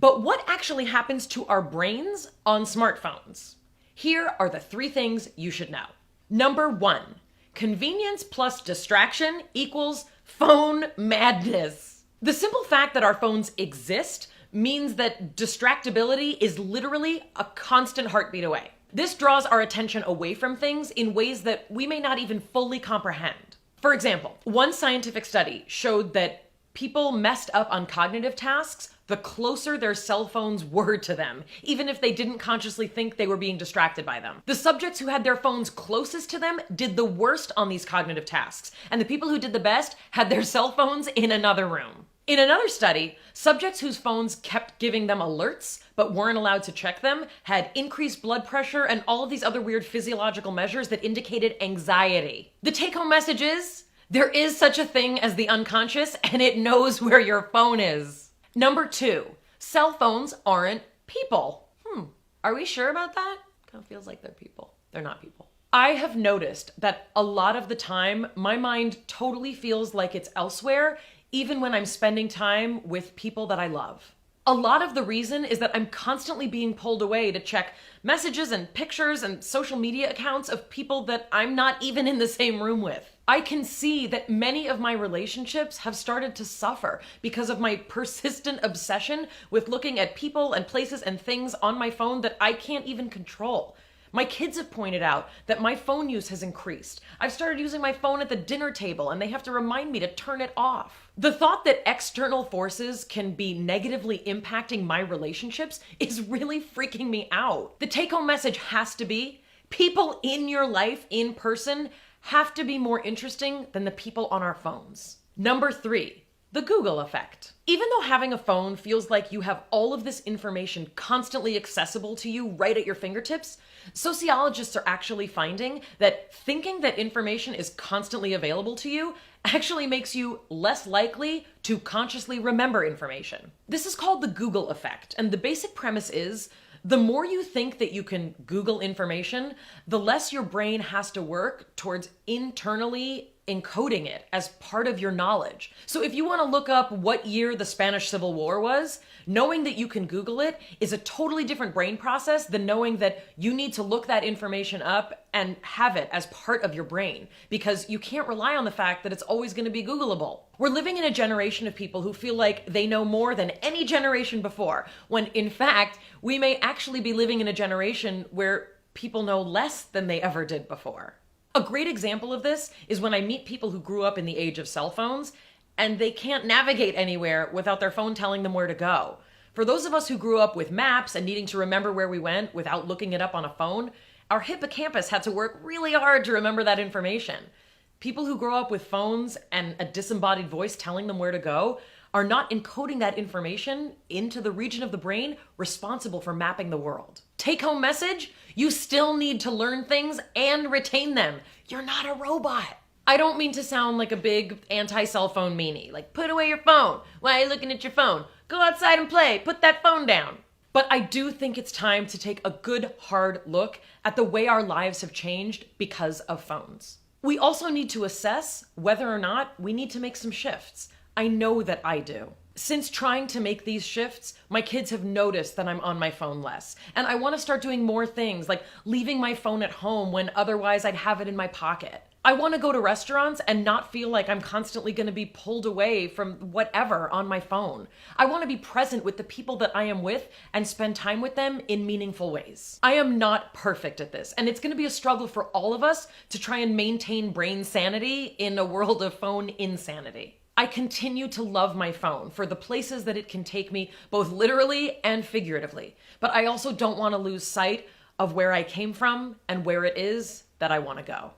But what actually happens to our brains on smartphones? Here are the 3 things you should know. Number 1, convenience plus distraction equals phone madness. The simple fact that our phones exist means that distractibility is literally a constant heartbeat away. This draws our attention away from things in ways that we may not even fully comprehend. For example, one scientific study showed that people messed up on cognitive tasks the closer their cell phones were to them, even if they didn't consciously think they were being distracted by them. The subjects who had their phones closest to them did the worst on these cognitive tasks, and the people who did the best had their cell phones in another room. In another study, subjects whose phones kept giving them alerts but weren't allowed to check them had increased blood pressure and all of these other weird physiological measures that indicated anxiety. The take-home message is, there is such a thing as the unconscious, and it knows where your phone is. Number 2, cell phones aren't people. Are we sure about that? Kind of feels like they're people. They're not people. I have noticed that a lot of the time, my mind totally feels like it's elsewhere, even when I'm spending time with people that I love. A lot of the reason is that I'm constantly being pulled away to check messages and pictures and social media accounts of people that I'm not even in the same room with. I can see that many of my relationships have started to suffer because of my persistent obsession with looking at people and places and things on my phone that I can't even control. My kids have pointed out that my phone use has increased. I've started using my phone at the dinner table and they have to remind me to turn it off. The thought that external forces can be negatively impacting my relationships is really freaking me out. The take-home message has to be, people in your life in person have to be more interesting than the people on our phones. Number 3, the Google effect. Even though having a phone feels like you have all of this information constantly accessible to you right at your fingertips, sociologists are actually finding that thinking that information is constantly available to you actually makes you less likely to consciously remember information. This is called the Google effect, and the basic premise is, the more you think that you can Google information, the less your brain has to work towards internally encoding it as part of your knowledge. So if you want to look up what year the Spanish Civil War was, knowing that you can Google it is a totally different brain process than knowing that you need to look that information up and have it as part of your brain, because you can't rely on the fact that it's always going to be Googleable. We're living in a generation of people who feel like they know more than any generation before, when in fact, we may actually be living in a generation where people know less than they ever did before. A great example of this is when I meet people who grew up in the age of cell phones and they can't navigate anywhere without their phone telling them where to go. For those of us who grew up with maps and needing to remember where we went without looking it up on a phone, our hippocampus had to work really hard to remember that information. People who grow up with phones and a disembodied voice telling them where to go are not encoding that information into the region of the brain responsible for mapping the world. Take-home message, you still need to learn things and retain them. You're not a robot. I don't mean to sound like a big anti-cell phone meanie, like put away your phone. Why are you looking at your phone? Go outside and play, put that phone down. But I do think it's time to take a good hard look at the way our lives have changed because of phones. We also need to assess whether or not we need to make some shifts. I know that I do. Since trying to make these shifts, my kids have noticed that I'm on my phone less. And I want to start doing more things, like leaving my phone at home when otherwise I'd have it in my pocket. I want to go to restaurants and not feel like I'm constantly going to be pulled away from whatever on my phone. I want to be present with the people that I am with and spend time with them in meaningful ways. I am not perfect at this, and it's going to be a struggle for all of us to try and maintain brain sanity in a world of phone insanity. I continue to love my phone for the places that it can take me, both literally and figuratively. But I also don't want to lose sight of where I came from and where it is that I want to go.